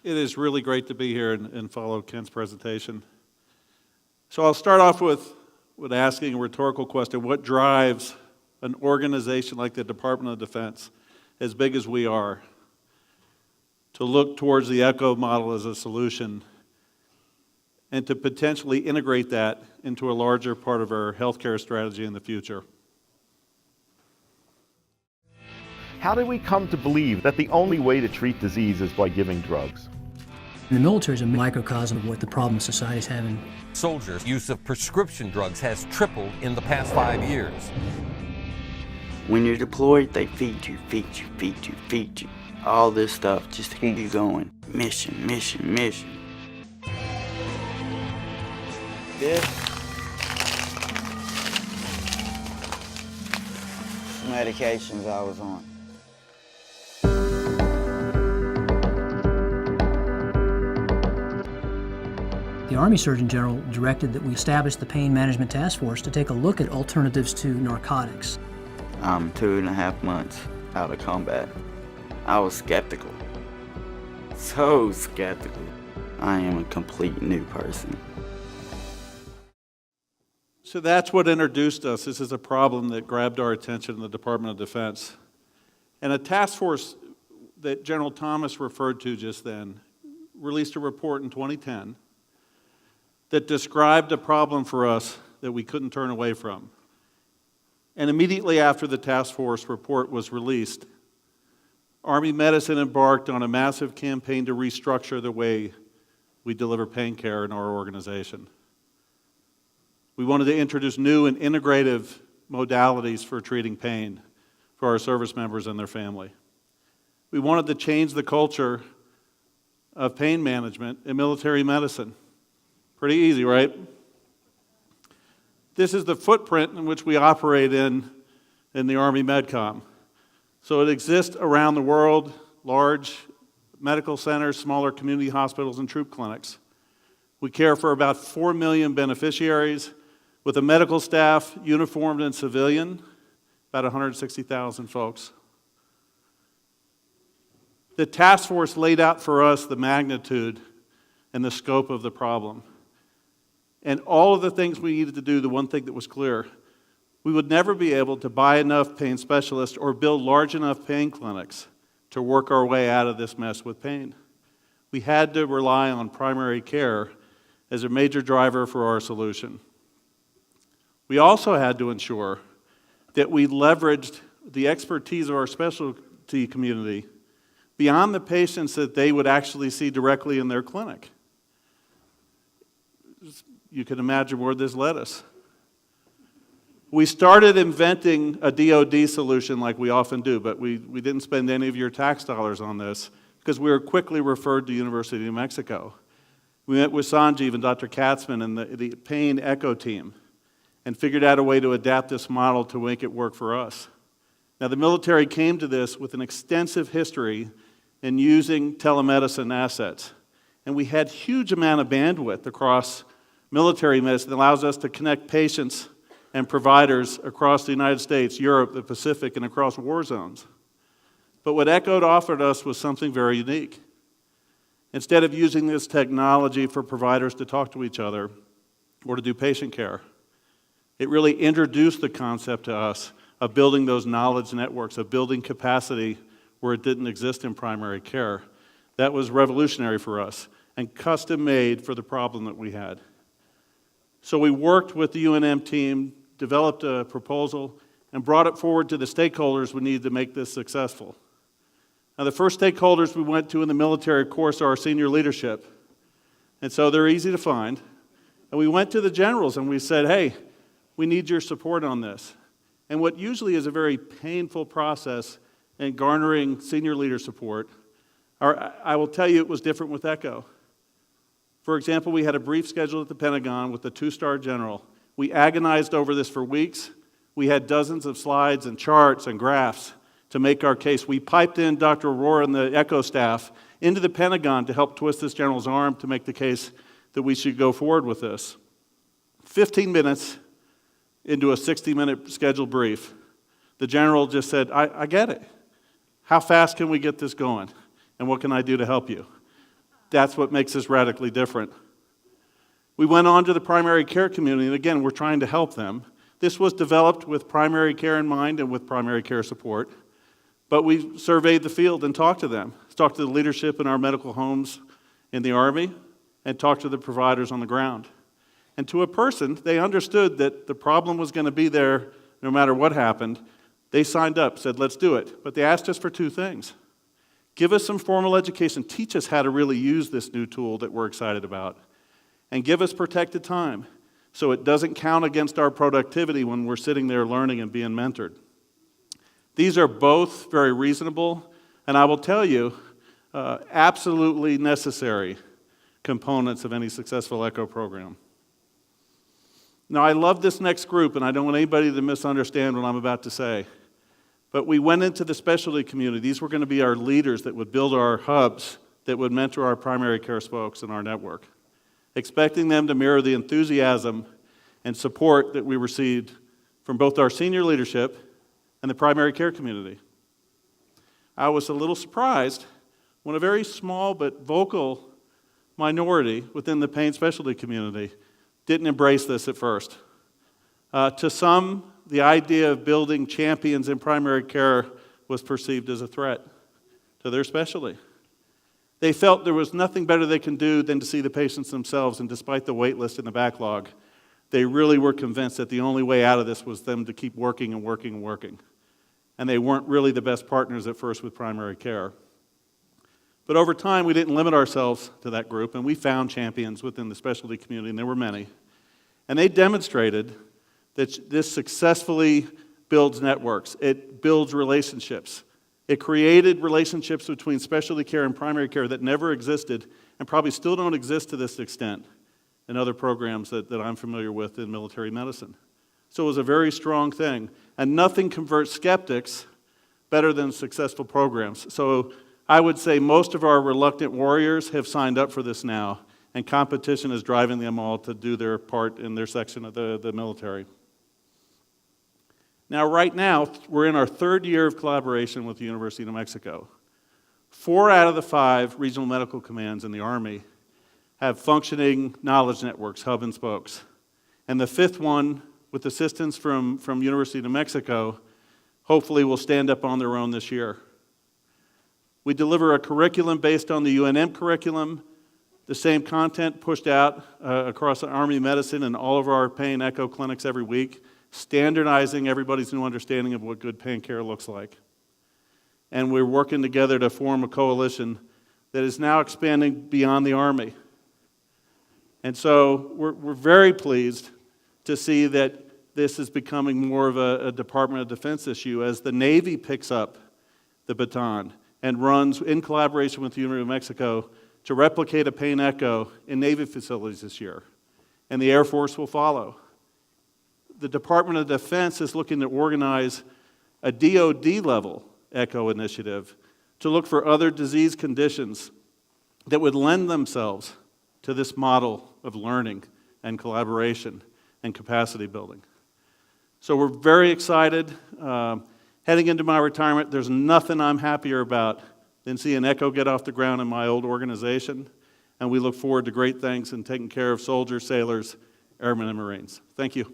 It is really great to be here and follow Ken's presentation. So I'll start off with asking a rhetorical question. What drives an organization like the Department of Defense, as big as we are, to look towards the ECHO model as a solution and to potentially integrate that into a larger part of our healthcare strategy in the future? How did we come to believe that the only way to treat disease is by giving drugs? The military is a microcosm of what the problem society is having. Soldiers' use of prescription drugs has tripled in the past 5 years. When you're deployed, they feed you, feed you, feed you, feed you. All this stuff just to keep you going. Mission, mission, mission. This medications I was on. The Army Surgeon General directed that we establish the Pain Management Task Force to take a look at alternatives to narcotics. I'm 2.5 months out of combat. I was skeptical. So skeptical. I am a complete new person. So that's what introduced us. This is a problem that grabbed our attention in the Department of Defense. And a task force that General Thomas referred to just then released a report in 2010 that described a problem for us that we couldn't turn away from. And immediately after the task force report was released, Army Medicine embarked on a massive campaign to restructure the way we deliver pain care in our organization. We wanted to introduce new and integrative modalities for treating pain for our service members and their family. We wanted to change the culture of pain management in military medicine. Pretty easy, right? This is the footprint in which we operate in the Army MedCom. So it exists around the world, large medical centers, smaller community hospitals, and troop clinics. We care for about 4 million beneficiaries with a medical staff, uniformed and civilian, about 160,000 folks. The task force laid out for us the magnitude and the scope of the problem. And all of the things we needed to do, the one thing that was clear, we would never be able to buy enough pain specialists or build large enough pain clinics to work our way out of this mess with pain. We had to rely on primary care as a major driver for our solution. We also had to ensure that we leveraged the expertise of our specialty community beyond the patients that they would actually see directly in their clinic. You can imagine where this led us. We started inventing a DoD solution like we often do, but we didn't spend any of your tax dollars on this because we were quickly referred to University of New Mexico. We met with Sanjeev and Dr. Katzman and the pain ECHO team and figured out a way to adapt this model to make it work for us. Now, the military came to this with an extensive history in using telemedicine assets, and we had huge amount of bandwidth across military medicine that allows us to connect patients and providers across the United States, Europe, the Pacific, and across war zones. But what ECHO offered us was something very unique. Instead of using this technology for providers to talk to each other or to do patient care, it really introduced the concept to us of building those knowledge networks, of building capacity where it didn't exist in primary care. That was revolutionary for us and custom-made for the problem that we had. So we worked with the UNM team, developed a proposal, and brought it forward to the stakeholders we needed to make this successful. Now, the first stakeholders we went to in the military, of course, are our senior leadership. And so they're easy to find. And we went to the generals and we said, hey, we need your support on this. And what usually is a very painful process in garnering senior leader support, I will tell you it was different with ECHO. For example, we had a brief schedule at the Pentagon with the 2-star general. We agonized over this for weeks. We had dozens of slides and charts and graphs to make our case. We piped in Dr. Aurora and the ECHO staff into the Pentagon to help twist this general's arm to make the case that we should go forward with this. 15 minutes into a 60-minute scheduled brief, the general just said, I get it. How fast can we get this going? And what can I do to help you? That's what makes us radically different. We went on to the primary care community, and again, we're trying to help them. This was developed with primary care in mind and with primary care support, but we surveyed the field and talked to them. Talked to the leadership in our medical homes in the Army, and talked to the providers on the ground. And to a person, they understood that the problem was going to be there no matter what happened. They signed up, said, let's do it. But they asked us for two things. Give us some formal education, teach us how to really use this new tool that we're excited about, and give us protected time so it doesn't count against our productivity when we're sitting there learning and being mentored. These are both very reasonable, and I will tell you, absolutely necessary components of any successful ECHO program. Now, I love this next group, and I don't want anybody to misunderstand what I'm about to say. But we went into the specialty community. These were going to be our leaders that would build our hubs, that would mentor our primary care folks in our network, expecting them to mirror the enthusiasm and support that we received from both our senior leadership and the primary care community. I was a little surprised when a very small but vocal minority within the pain specialty community didn't embrace this at first. To some, the idea of building champions in primary care was perceived as a threat to their specialty. They felt there was nothing better they can do than to see the patients themselves, and despite the wait list and the backlog, they really were convinced that the only way out of this was them to keep working and working and working. And they weren't really the best partners at first with primary care. But over time, we didn't limit ourselves to that group, and we found champions within the specialty community, and there were many. And they demonstrated that this successfully builds networks. It builds relationships. It created relationships between specialty care and primary care that never existed and probably still don't exist to this extent in other programs that I'm familiar with in military medicine. So it was a very strong thing. And nothing converts skeptics better than successful programs. So I would say most of our reluctant warriors have signed up for this now, and competition is driving them all to do their part in their section of the military. Now, right now, we're in our third year of collaboration with the University of New Mexico. 4 out of the 5 regional medical commands in the Army have functioning knowledge networks, hub and spokes. And the 5th one, with assistance from University of New Mexico, hopefully will stand up on their own this year. We deliver a curriculum based on the UNM curriculum, the same content pushed out across the Army medicine and all of our pain echo clinics every week, standardizing everybody's new understanding of what good pain care looks like. And we're working together to form a coalition that is now expanding beyond the Army. And so we're very pleased to see that this is becoming more of a Department of Defense issue as the Navy picks up the baton and runs in collaboration with the University of Mexico to replicate a pain echo in Navy facilities this year. And the Air Force will follow. The Department of Defense is looking to organize a DoD-level echo initiative to look for other disease conditions that would lend themselves to this model of learning and collaboration and capacity building. So we're very excited. Heading into my retirement, there's nothing I'm happier about than seeing ECHO get off the ground in my old organization, and we look forward to great things and taking care of soldiers, sailors, airmen, and Marines. Thank you.